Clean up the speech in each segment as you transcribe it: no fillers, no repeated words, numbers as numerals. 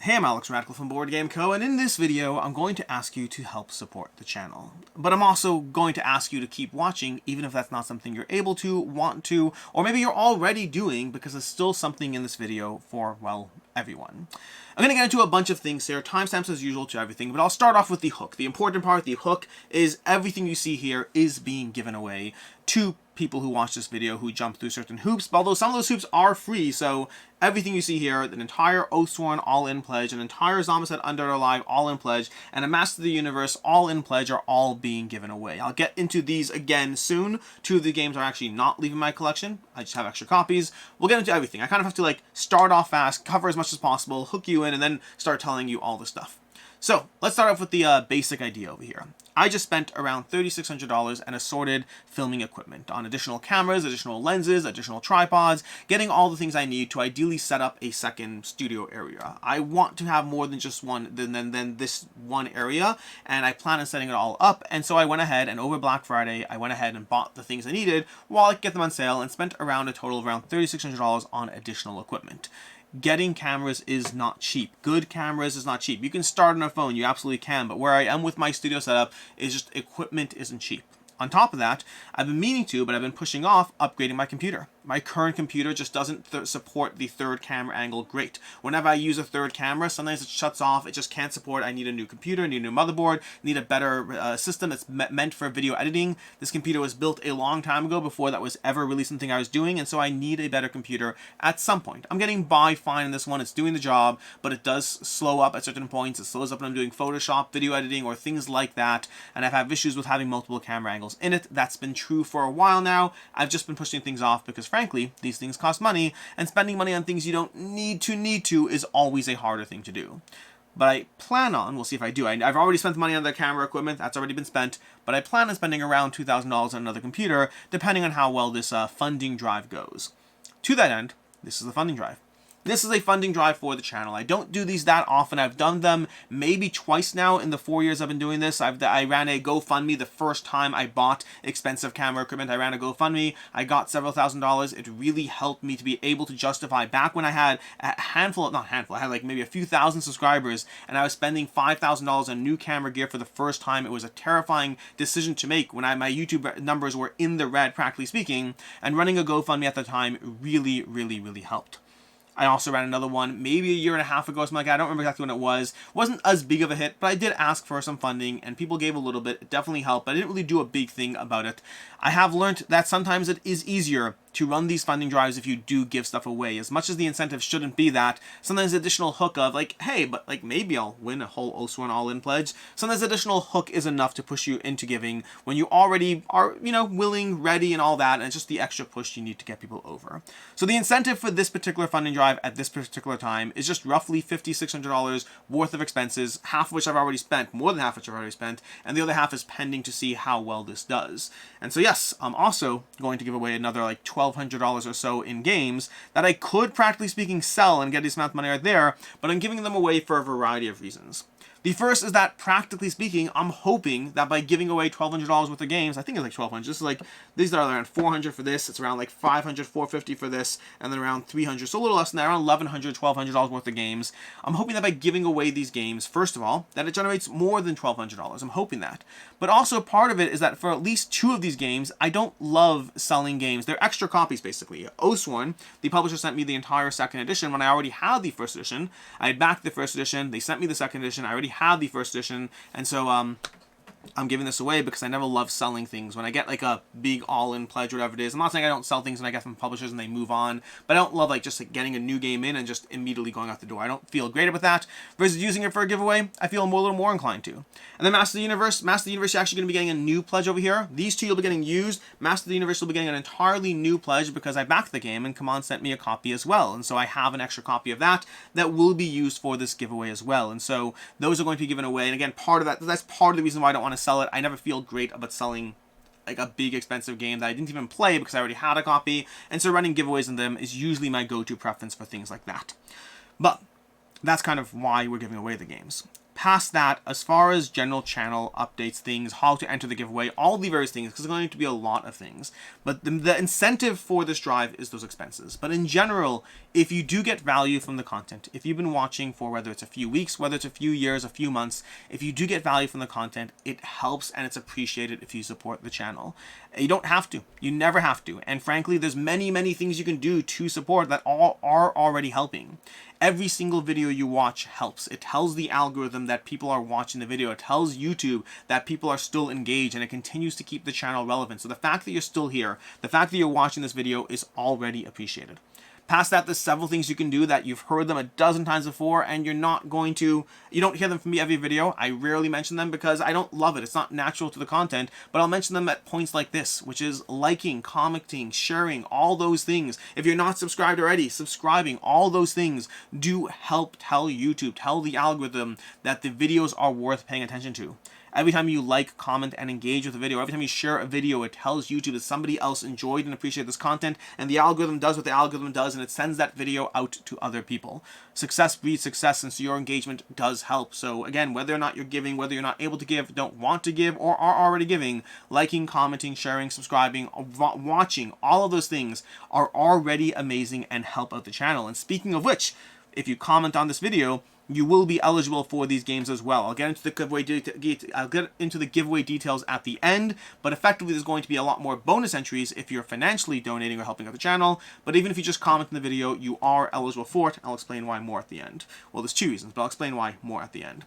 Hey, I'm Alex Radical from Board Game Co, and in this video I'm going to ask you to help support the channel. But I'm also going to ask you to keep watching even if that's not something you're able to, want to, or maybe you're already doing, because there's still something in this video for, well, everyone. I'm going to get into a bunch of things here, timestamps as usual to everything, but I'll start off with the hook. The important part, the hook, is everything you see here is being given away to people who watch this video who jump through certain hoops, although some of those hoops are free, so everything you see here, an entire Oathsworn all-in pledge, an entire Zombicide Undead or Alive all-in pledge, and a Master of the Universe all-in pledge are all being given away. I'll get into these again soon. Two of the games are actually not leaving my collection. I just have extra copies. We'll get into everything. I kind of have to like start off fast, cover as much as possible, hook you in, and then start telling you all the stuff. So let's start off with the basic idea over here. I just spent around $3,600 and assorted filming equipment on additional cameras, additional lenses, additional tripods, getting all the things I need to ideally set up a second studio area. I want to have more than just one, than this one area, and I plan on setting it all up. And so I went ahead and over Black Friday, I went ahead and bought the things I needed while I could get them on sale and spent around a total of around $3,600 on additional equipment. Getting cameras is not cheap. Good cameras is not cheap. You can start on a phone, you absolutely can, but where I am with my studio setup is just equipment isn't cheap. On top of that, I've been meaning to, but I've been pushing off upgrading my computer. My current computer just doesn't support the third camera angle great. Whenever I use a third camera, sometimes it shuts off, it just can't support. I need a new computer, need a new motherboard, need a better system that's meant for video editing. This computer was built a long time ago before that was ever really something I was doing, and so I need a better computer at some point. I'm getting by fine in this one, it's doing the job, but it does slow up at certain points. It slows up when I'm doing Photoshop, video editing, or things like that, and I've had issues with having multiple camera angles in it. That's been true for a while now. I've just been pushing things off because frankly, these things cost money, and spending money on things you don't need to is always a harder thing to do. But I plan on, we'll see if I do, I've already spent the money on the camera equipment, that's already been spent, but I plan on spending around $2,000 on another computer, depending on how well this funding drive goes. To that end, this is the funding drive. This is a funding drive for the channel. I don't do these that often. I've done them maybe twice now in the 4 years I've been doing this. I ran a GoFundMe the first time I bought expensive camera equipment. I ran a GoFundMe. I got several $1,000s. It really helped me to be able to justify. Back when I had a handful, I had like maybe a few thousand subscribers, and I was spending $5,000 on new camera gear for the first time. It was a terrifying decision to make when my YouTube numbers were in the red, practically speaking, and running a GoFundMe at the time really helped. I also ran another one maybe a year and a half ago, something like that. I don't remember exactly when it was. It wasn't as big of a hit, but I did ask for some funding, and people gave a little bit. It definitely helped, but I didn't really do a big thing about it. I have learned that sometimes it is easier to run these funding drives if you do give stuff away. As much as the incentive shouldn't be that, sometimes the additional hook of like, hey, but like maybe I'll win a whole Oathsworn all-in pledge. Sometimes additional hook is enough to push you into giving when you already are, willing, ready, and all that, and it's just the extra push you need to get people over. So the incentive for this particular funding drive at this particular time is just roughly $5,600 worth of expenses, half of which I've already spent, more than half of which I've already spent, and the other half is pending to see how well this does. And so yes, I'm also going to give away another like $1,200 or so in games that I could, practically speaking, sell and get this amount of money right there, but I'm giving them away for a variety of reasons. The first is that, practically speaking, I'm hoping that by giving away $1,200 worth of games, I think it's like $1,200, this is like, these are around $400 for this, it's around like $500, $450 for this, and then around $300, so a little less than that, around $1,100, $1,200 worth of games. I'm hoping that by giving away these games, first of all, that it generates more than $1,200. I'm hoping that. But also part of it is that for at least two of these games, I don't love selling games. They're extra copies, basically. Oathsworn, the publisher sent me the entire second edition when I already had the first edition. I had backed the first edition, they sent me the second edition, I already had the first edition, and so I'm giving this away because I never love selling things. When I get like a big all-in pledge or whatever it is, I'm not saying I don't sell things when I get from publishers and they move on, but I don't love like just like getting a new game in and just immediately going out the door. I don't feel great about that. Versus using it for a giveaway, I feel a little more inclined to. And then Master of the Universe, you're actually going to be getting a new pledge over here. These two you'll be getting used. Master of the Universe will be getting an entirely new pledge because I backed the game and Command sent me a copy as well. And so I have an extra copy of that will be used for this giveaway as well. And so those are going to be given away. And again, that's part of the reason why I don't want to sell it. I never feel great about selling like a big expensive game that I didn't even play because I already had a copy, and so running giveaways in them is usually my go-to preference for things like that. But that's kind of why we're giving away the games. Past that, as far as general channel updates, things, how to enter the giveaway, all the various things, because there's going to be a lot of things. But the incentive for this drive is those expenses. But in general, if you do get value from the content, if you've been watching for whether it's a few weeks, whether it's a few years, a few months, if you do get value from the content, it helps and it's appreciated if you support the channel. You don't have to. You never have to. And frankly, there's many things you can do to support that all are already helping. Every single video you watch helps. It tells the algorithm that people are watching the video. It tells YouTube that people are still engaged, and it continues to keep the channel relevant. So the fact that you're still here, the fact that you're watching this video is already appreciated. Past that, there's several things you can do that you've heard them a dozen times before, and you don't hear them from me every video. I rarely mention them because I don't love it. It's not natural to the content, but I'll mention them at points like this, which is liking, commenting, sharing, all those things. If you're not subscribed already, subscribing, all those things do help tell YouTube, tell the algorithm that the videos are worth paying attention to. Every time you like, comment, and engage with a video, every time you share a video, it tells YouTube that somebody else enjoyed and appreciated this content, and the algorithm does what the algorithm does, and it sends that video out to other people. Success breeds success, and so your engagement does help. So again, whether or not you're giving, whether you're not able to give, don't want to give, or are already giving, liking, commenting, sharing, subscribing, watching, all of those things are already amazing and help out the channel. And speaking of which, if you comment on this video, you will be eligible for these games as well. I'll get into the giveaway details at the end, but effectively there's going to be a lot more bonus entries if you're financially donating or helping out the channel. But even if you just comment in the video, you are eligible for it. I'll explain why more at the end. Well, there's two reasons, but I'll explain why more at the end.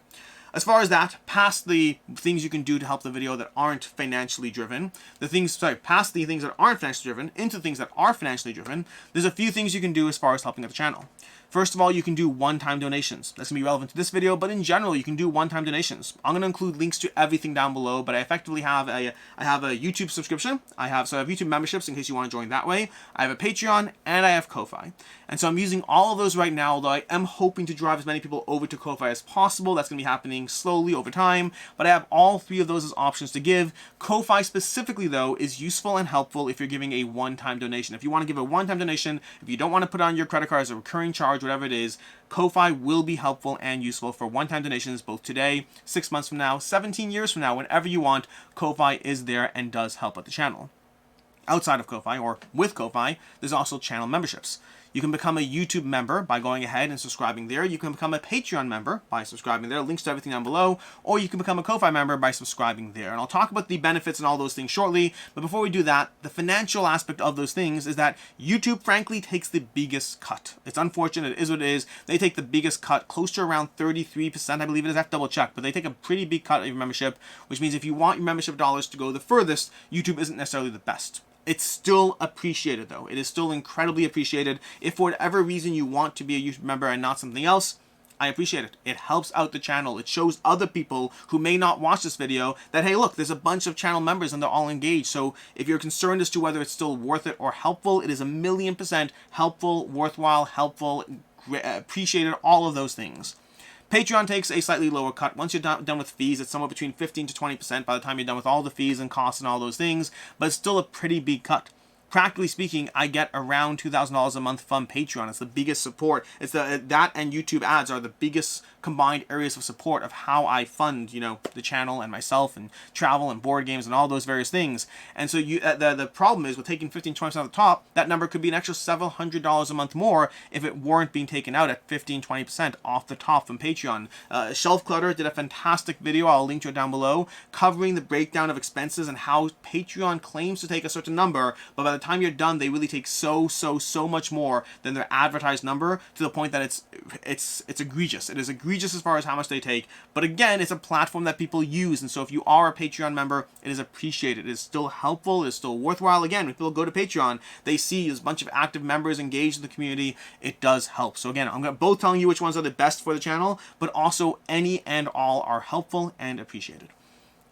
As far as that, past the things you can do to help the video that aren't financially driven, past the things that aren't financially driven into things that are financially driven, there's a few things you can do as far as helping out the channel. First of all, you can do one-time donations. That's going to be relevant to this video, but in general, you can do one-time donations. I'm going to include links to everything down below, but I effectively have a YouTube subscription. I have YouTube memberships in case you want to join that way. I have a Patreon, and I have Ko-Fi. And so I'm using all of those right now, although I am hoping to drive as many people over to Ko-Fi as possible. That's going to be happening slowly over time, but I have all three of those as options to give. Ko-Fi specifically, though, is useful and helpful if you're giving a one-time donation. If you want to give a one-time donation, if you don't want to put it on your credit card as a recurring charge, whatever it is, Ko-Fi will be helpful and useful for one-time donations both today, 6 months from now, 17 years from now, whenever you want. Ko-Fi is there and does help out the channel. Outside of Ko-Fi, or with Ko-Fi, there's also channel memberships. You can become a YouTube member by going ahead and subscribing there. You can become a Patreon member by subscribing there. Links to everything down below. Or you can become a Ko-Fi member by subscribing there. And I'll talk about the benefits and all those things shortly. But before we do that, the financial aspect of those things is that YouTube, frankly, takes the biggest cut. It's unfortunate. It is what it is. They take the biggest cut, close to around 33%, I believe it is. I have to double check. But they take a pretty big cut of your membership, which means if you want your membership dollars to go the furthest, YouTube isn't necessarily the best. It's still appreciated, though. It is still incredibly appreciated. If for whatever reason you want to be a YouTube member and not something else, I appreciate it. It helps out the channel. It shows other people who may not watch this video that, hey, look, there's a bunch of channel members and they're all engaged. So if you're concerned as to whether it's still worth it or helpful, it is 1,000,000% helpful, worthwhile, helpful, appreciated, all of those things. Patreon takes a slightly lower cut. Once you're done with fees, it's somewhere between 15 to 20% by the time you're done with all the fees and costs and all those things, but it's still a pretty big cut. Practically speaking, I get around $2,000 a month from Patreon. It's the biggest support. It's that and YouTube ads are the biggest combined areas of support of how I fund, the channel and myself and travel and board games and all those various things. And so the problem is with taking 15-20% off the top, that number could be an extra several $100s a month more if it weren't being taken out at 15-20% off the top from Patreon. Shelf Clutter did a fantastic video, I'll link to it down below, covering the breakdown of expenses and how Patreon claims to take a certain number, but by the time you're done, they really take so much more than their advertised number, to the point that it's egregious. It is egregious as far as how much they take. But again, it's a platform that people use, and so if you are a Patreon member, it is appreciated. It is still helpful. It is still worthwhile. Again, when people go to Patreon, they see there's a bunch of active members engaged in the community. It does help. So again, I'm both telling you which ones are the best for the channel, but also any and all are helpful and appreciated.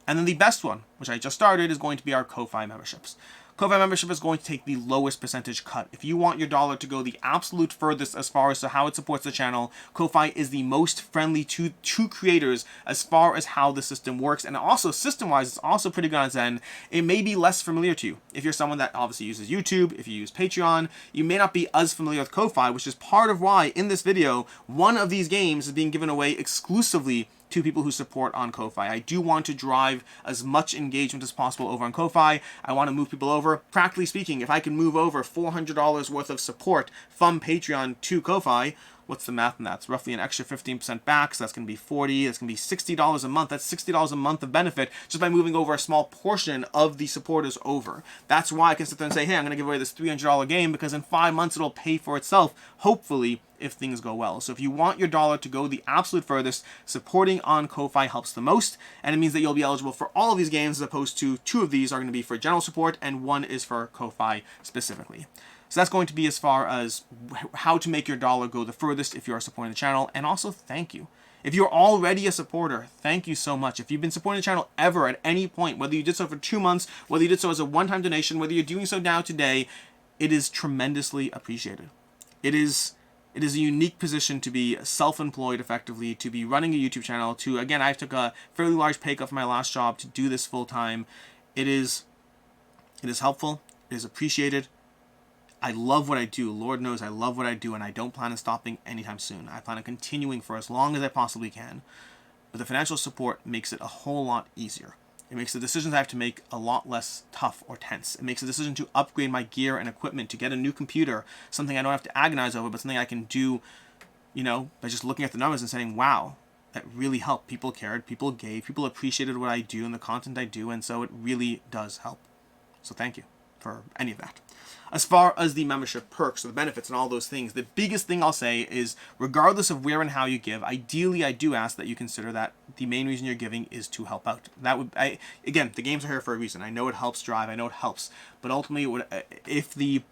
And then the best one, which I just started, is going to be our Ko-Fi memberships. Ko-Fi membership is going to take the lowest percentage cut. If you want your dollar to go the absolute furthest as far as to how it supports the channel, Ko-Fi is the most friendly to creators as far as how the system works. And also, system-wise, it's also pretty good on its end. It may be less familiar to you. If you're someone that obviously uses YouTube, if you use Patreon, you may not be as familiar with Ko-Fi, which is part of why, in this video, one of these games is being given away exclusively to people who support on Ko-Fi. I do want to drive as much engagement as possible over on Ko-Fi. I want to move people over. Practically speaking, if I can move over $400 worth of support from Patreon to Ko-Fi, what's the math on that? It's roughly an extra 15% back, so that's going to be $40, that's going to be $60 a month. That's $60 a month of benefit just by moving over a small portion of the supporters over. That's why I can sit there and say, hey, I'm going to give away this $300 game, because in 5 months it'll pay for itself, hopefully, if things go well. So if you want your dollar to go the absolute furthest, supporting on Ko-Fi helps the most, and it means that you'll be eligible for all of these games, as opposed to 2 of these are going to be for general support, and 1 is for Ko-Fi specifically. So that's going to be as far as how to make your dollar go the furthest if you are supporting the channel. And also, thank you. If you're already a supporter, thank you so much. If you've been supporting the channel ever at any point, whether you did so for 2 months, whether you did so as a one-time donation, whether you're doing so now today, it is tremendously appreciated. It is a unique position to be self-employed effectively, to be running a YouTube channel, to, again, I took a fairly large pay cut from my last job to do this full-time. It is helpful. It is appreciated. I love what I do. Lord knows I love what I do, and I don't plan on stopping anytime soon. I plan on continuing for as long as I possibly can. But the financial support makes it a whole lot easier. It makes the decisions I have to make a lot less tough or tense. It makes the decision to upgrade my gear and equipment, to get a new computer, something I don't have to agonize over, but something I can do, by just looking at the numbers and saying, wow, that really helped. People cared, people gave, people appreciated what I do and the content I do, and so it really does help. So thank you for any of that. As far as the membership perks or the benefits and all those things, the biggest thing I'll say is, regardless of where and how you give, ideally I do ask that you consider that the main reason you're giving is to help out. Again, the games are here for a reason. I know it helps drive, I know it helps, but ultimately, if the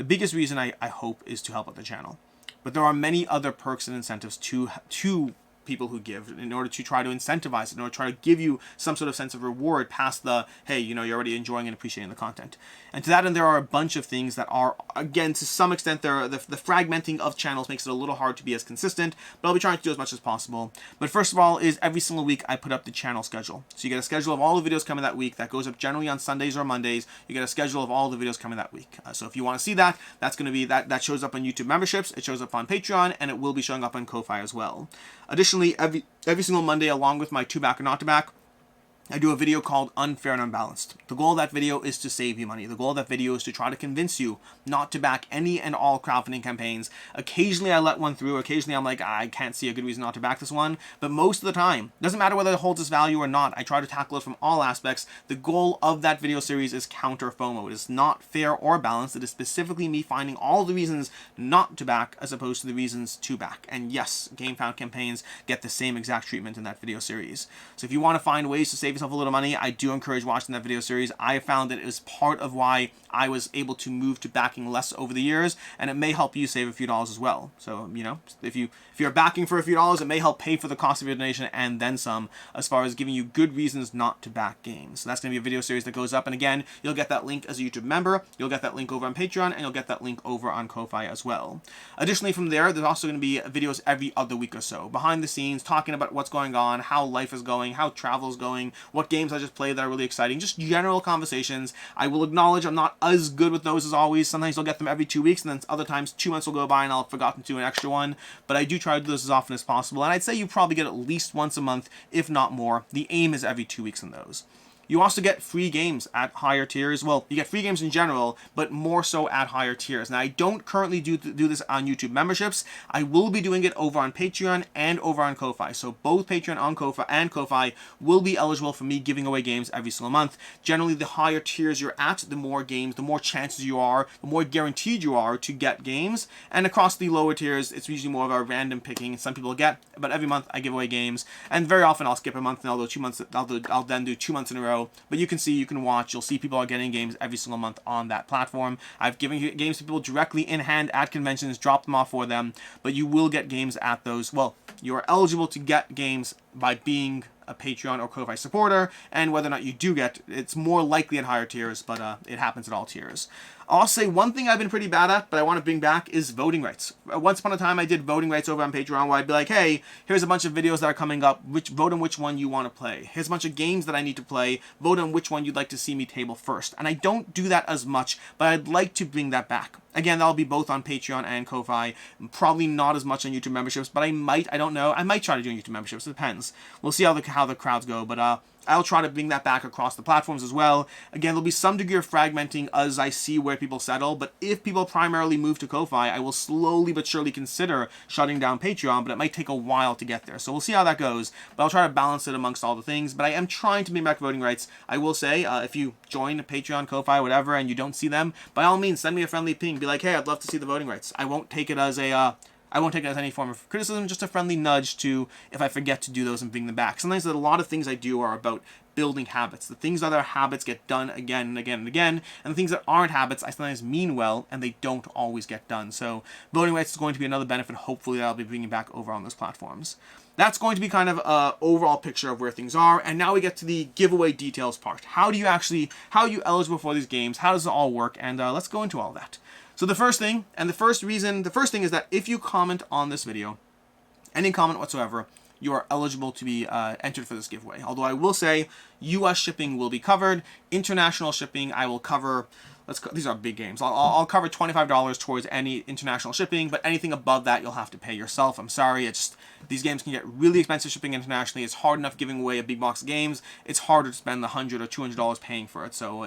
biggest reason I hope is to help out the channel. But there are many other perks and incentives to people who give, in order to try to incentivize it, in order to try to give you some sort of sense of reward past the, hey, you're already enjoying and appreciating the content. And to that end, there are a bunch of things that are, again, to some extent, the fragmenting of channels makes it a little hard to be as consistent, but I'll be trying to do as much as possible. But first of all is, every single week I put up the channel schedule. So you get a schedule of all the videos coming that week. That goes up generally on Sundays or Mondays. You get a schedule of all the videos coming that week. So if you want to see that, that's going to be, that shows up on YouTube memberships, it shows up on Patreon, and it will be showing up on Ko-Fi as well. Additionally, every single Monday, along with my 2 back and not to back, I do a video called Unfair and Unbalanced. The goal of that video is to save you money. The goal of that video is to try to convince you not to back any and all crowdfunding campaigns. Occasionally I let one through. Occasionally I'm like, I can't see a good reason not to back this one. But most of the time, doesn't matter whether it holds its value or not, I try to tackle it from all aspects. The goal of that video series is counter FOMO. It is not fair or balanced. It is specifically me finding all the reasons not to back as opposed to the reasons to back. And yes, GameFound campaigns get the same exact treatment in that video series. So if you want to find ways to save yourself a little money, I do encourage watching that video series. I found that it was part of why I was able to move to backing less over the years, and it may help you save a few dollars as well. So, if you're backing for a few dollars, it may help pay for the cost of your donation and then some, as far as giving you good reasons not to back games. So that's going to be a video series that goes up, and again, you'll get that link as a YouTube member, you'll get that link over on Patreon, and you'll get that link over on Ko-Fi as well. Additionally, from there, there's also going to be videos every other week or so, behind the scenes, talking about what's going on, how life is going, how travel is going, what games I just played that are really exciting, just general conversations. I will acknowledge I'm not as good with those as always. Sometimes I'll get them every 2 weeks, and then other times 2 months will go by and I'll have forgotten to do an extra one, but I do try to do this as often as possible, and I'd say you probably get at least once a month, if not more. The aim is every 2 weeks in those. You also get free games at higher tiers. Well, you get free games in general, but more so at higher tiers. Now, I don't currently do this on YouTube memberships. I will be doing it over on Patreon and over on Ko-Fi. So both Patreon on Ko-Fi and Ko-Fi will be eligible for me giving away games every single month. Generally, the higher tiers you're at, the more games, the more chances you are, the more guaranteed you are to get games. And across the lower tiers, it's usually more of a random picking. Some people get, but every month I give away games. And very often I'll skip a month and I'll do 2 months. I'll then do 2 months in a row. But you can see, you can watch, you'll see people are getting games every single month on that platform. I've given games to people directly in hand at conventions, dropped them off for them, but you will get games at those. Well, you are eligible to get games by being a Patreon or Ko-Fi supporter, and whether or not you do get, it's more likely at higher tiers, but it happens at all tiers. I'll say one thing I've been pretty bad at, but I want to bring back, is voting rights. Once upon a time, I did voting rights over on Patreon, where I'd be like, hey, here's a bunch of videos that are coming up, vote on which one you want to play. Here's a bunch of games that I need to play, vote on which one you'd like to see me table first. And I don't do that as much, but I'd like to bring that back. Again, that'll be both on Patreon and Ko-Fi. Probably not as much on YouTube memberships, but I don't know. I might try to do YouTube memberships. It depends. We'll see how the crowds go, but I'll try to bring that back across the platforms as well. Again, there'll be some degree of fragmenting as I see where people settle, but if people primarily move to Ko-Fi, I will slowly but surely consider shutting down Patreon, but it might take a while to get there. So we'll see how that goes, but I'll try to balance it amongst all the things. But I am trying to bring back voting rights. I will say, if you join Patreon, Ko-Fi, whatever, and you don't see them, by all means, send me a friendly ping. Be like, hey, I'd love to see the voting rights. I won't take it as any form of criticism, just a friendly nudge to, if I forget to do those, and bring them back. Sometimes a lot of things I do are about building habits. The things that are habits get done again and again and again, and the things that aren't habits I sometimes mean well, and they don't always get done. So voting rights is going to be another benefit, hopefully, that I'll be bringing back over on those platforms. That's going to be kind of an overall picture of where things are, and now we get to the giveaway details part. How are you eligible for these games? How does it all work? And let's go into all that. So the first thing is that if you comment on this video, any comment whatsoever, you are eligible to be entered for this giveaway. Although I will say, U.S. shipping will be covered. International shipping, I will cover. These are big games. I'll cover $25 towards any international shipping, but anything above that, you'll have to pay yourself. I'm sorry, these games can get really expensive shipping internationally. It's hard enough giving away a big box of games. It's harder to spend the $100 or $200 paying for it. So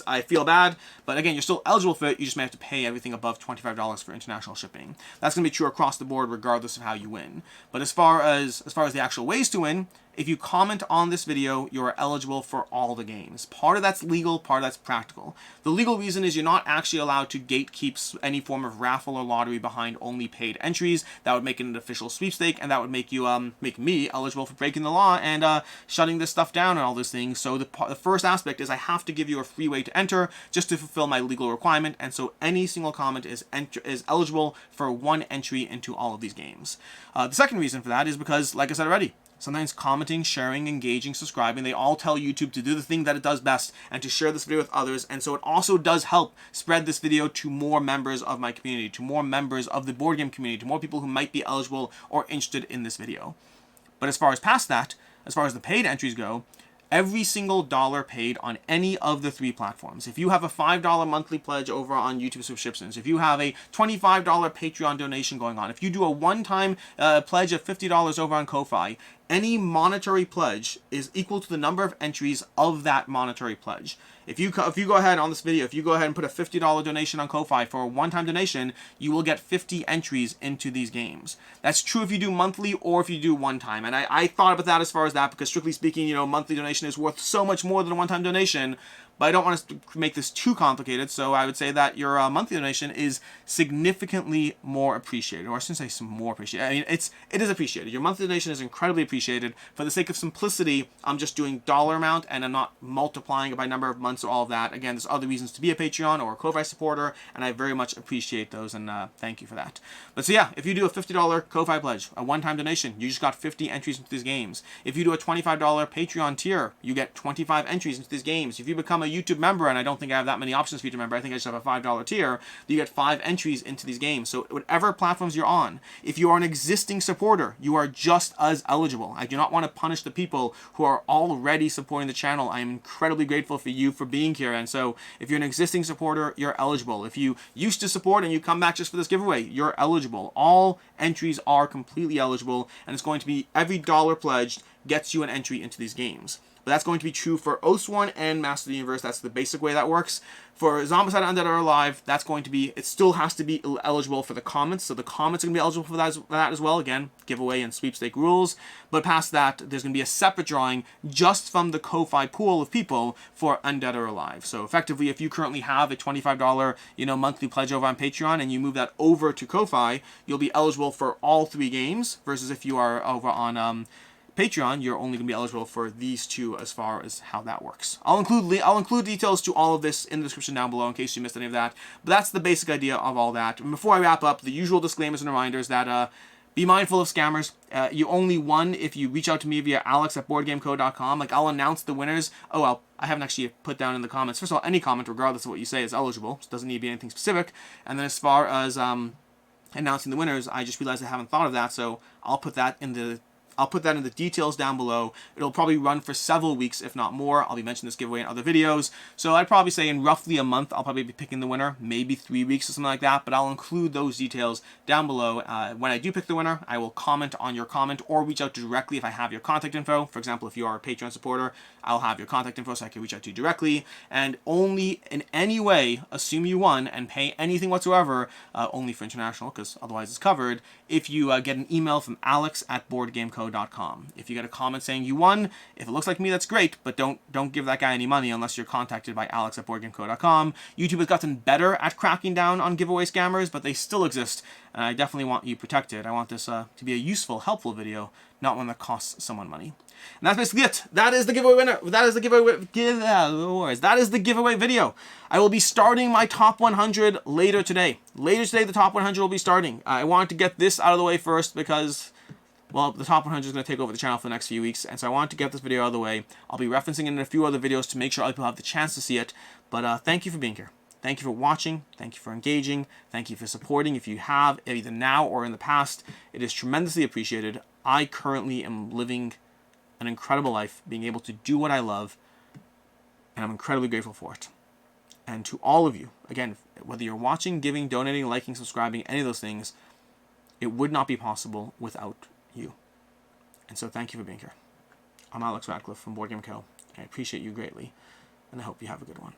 I feel bad, but again, you're still eligible for it. You just may have to pay everything above $25 for international shipping. That's going to be true across the board, regardless of how you win. But as far as the actual ways to win, if you comment on this video, you are eligible for all the games. Part of that's legal, part of that's practical. The legal reason is you're not actually allowed to gatekeep any form of raffle or lottery behind only paid entries. That would make it an official sweepstake, and that would make me eligible for breaking the law and shutting this stuff down and all those things. So the first aspect is I have to give you a free way to enter just to fulfill my legal requirement, and so any single comment is eligible for one entry into all of these games. The second reason for that is because, like I said already, sometimes commenting, sharing, engaging, subscribing, they all tell YouTube to do the thing that it does best and to share this video with others. And so it also does help spread this video to more members of my community, to more members of the board game community, to more people who might be eligible or interested in this video. But as far as past that, as far as the paid entries go, every single dollar paid on any of the three platforms. If you have a $5 monthly pledge over on YouTube subscriptions, if you have a $25 Patreon donation going on, if you do a one-time pledge of $50 over on Ko-Fi, any monetary pledge is equal to the number of entries of that monetary pledge. If you go ahead on this video, if you go ahead and put a $50 donation on Ko-Fi for a one-time donation, you will get 50 entries into these games. That's true if you do monthly or if you do one-time. And I thought about that as far as that, because strictly speaking, monthly donation is worth so much more than a one-time donation. But I don't want us to make this too complicated, so I would say that your monthly donation is significantly more appreciated, or I shouldn't say some more appreciated. I mean, it is appreciated. Your monthly donation is incredibly appreciated. For the sake of simplicity, I'm just doing dollar amount, and I'm not multiplying it by number of months or all of that. Again, there's other reasons to be a Patreon or a Ko-Fi supporter, and I very much appreciate those, and thank you for that. But so yeah, if you do a $50 Ko-Fi pledge, a one-time donation, you just got 50 entries into these games. If you do a $25 Patreon tier, you get 25 entries into these games. If you become a YouTube member, and I don't think I have that many options for YouTube member, I think I just have a $5 tier, you get 5 entries into these games. So whatever platforms you're on, if you are an existing supporter, you are just as eligible. I do not want to punish the people who are already supporting the channel. I am incredibly grateful for you for being here, and so if you're an existing supporter, you're eligible. If you used to support and you come back just for this giveaway, you're eligible. All entries are completely eligible, and it's going to be every dollar pledged gets you an entry into these games. But that's going to be true for Oath and Master of the Universe. That's the basic way that works. For Zombicide Undead or Alive, that's going to be, it still has to be eligible for the comments. So the comments are going to be eligible for that as well. Again, giveaway and sweepstake rules. But past that, there's going to be a separate drawing just from the Ko-Fi pool of people for Undead or Alive. So effectively, if you currently have a $25 monthly pledge over on Patreon and you move that over to Ko-Fi, you'll be eligible for all 3 games, versus if you are over on Patreon, you're only going to be eligible for these 2 as far as how that works. I'll include details to all of this in the description down below in case you missed any of that. But that's the basic idea of all that. And before I wrap up, the usual disclaimers and reminders that be mindful of scammers. You only won if you reach out to me via alex@boardgameco.com. Like, I'll announce the winners. Oh, well, I haven't actually put down in the comments. First of all, any comment, regardless of what you say, is eligible. So it doesn't need to be anything specific. And then as far as announcing the winners, I just realized I haven't thought of that. So I'll put that in the details down below. It'll probably run for several weeks, if not more. I'll be mentioning this giveaway in other videos. So I'd probably say in roughly a month, I'll probably be picking the winner, maybe 3 weeks or something like that, but I'll include those details down below. When I do pick the winner, I will comment on your comment or reach out directly if I have your contact info. For example, if you are a Patreon supporter, I'll have your contact info so I can reach out to you directly, and only in any way assume you won and pay anything whatsoever, only for international, because otherwise it's covered, if you get an email from alex@boardgameco.com. If you get a comment saying you won, if it looks like me, that's great, but don't give that guy any money unless you're contacted by alex@boardgameco.com. YouTube has gotten better at cracking down on giveaway scammers, but they still exist, and I definitely want you protected. I want this to be a useful, helpful video, not one that costs someone money. And that's basically it. That is the giveaway winner. That is the giveaway. That is the giveaway video. I will be starting my top 100 later today. Later today, the top 100 will be starting. I wanted to get this out of the way first because, well, the top 100 is going to take over the channel for the next few weeks, and so I wanted to get this video out of the way. I'll be referencing it in a few other videos to make sure other people have the chance to see it. But thank you for being here. Thank you for watching. Thank you for engaging. Thank you for supporting. If you have, either now or in the past, it is tremendously appreciated. I currently am living an incredible life, being able to do what I love, and I'm incredibly grateful for it. And to all of you, again, whether you're watching, giving, donating, liking, subscribing, any of those things, it would not be possible without you. And so thank you for being here. I'm Alex Radcliffe from Board Game Co. I appreciate you greatly, and I hope you have a good one.